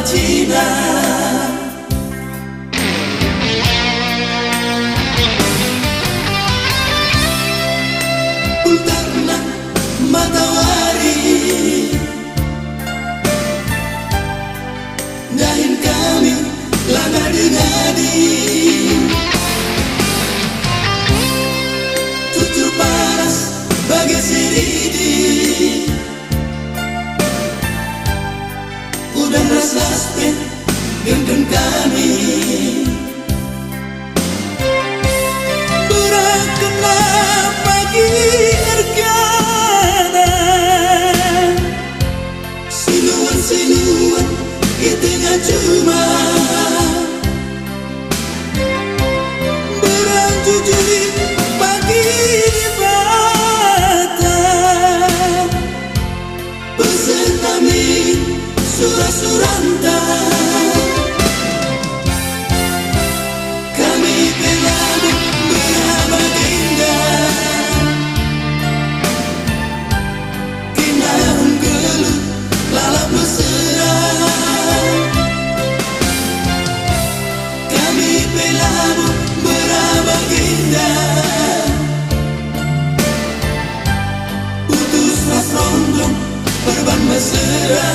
Cina. Ultarna matahari dahin kami langadi-ngadi, tutur panas bagai siridi, udang rasa spek genggen kami. Berakanlah pagi ergana, siluan-siluan di tengah cuma, berjujuri pagi di batang, beserta mi surah-suranta. Kami peladu berabad indah, kinahun gelut lalap mesra. Kami peladu berabad indah, putus ras rondong perban mesra.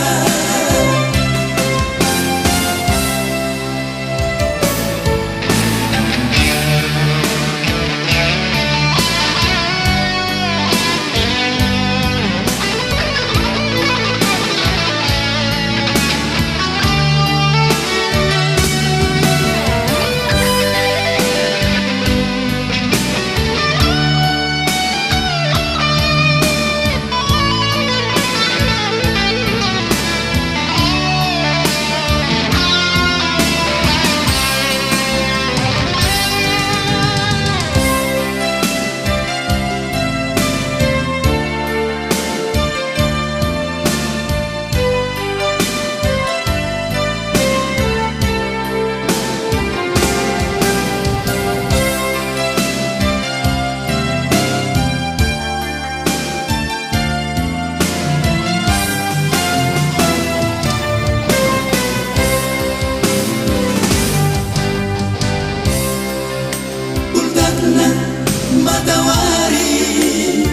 Matahari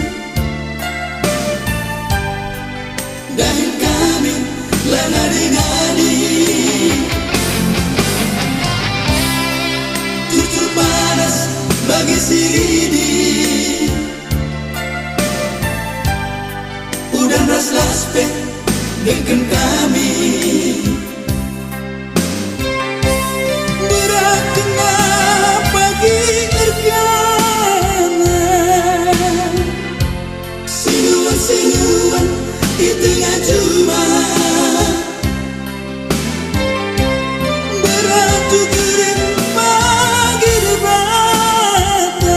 dahin kami langadi-ngadi, tutur panas bagi siridi, udang ras laspek genggen kami. Berakanlah pagi ergana, siluan di tengah cuma, beratujurin pagi di batang,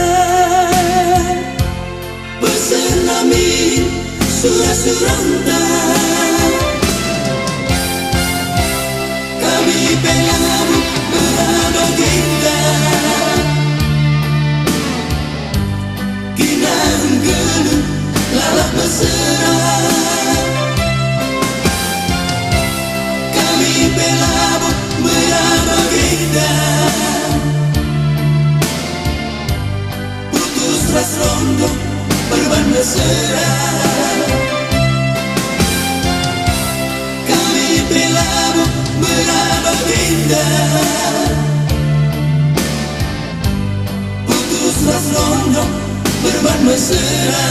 besenami surah-suranta. Kami peladu berabad indah, kinahun gelut lalap mesra. Kami peladu berabad indah, putus ras rondong perban mesra. Kami peladu berabad indah, putus ras rondong perban mesra.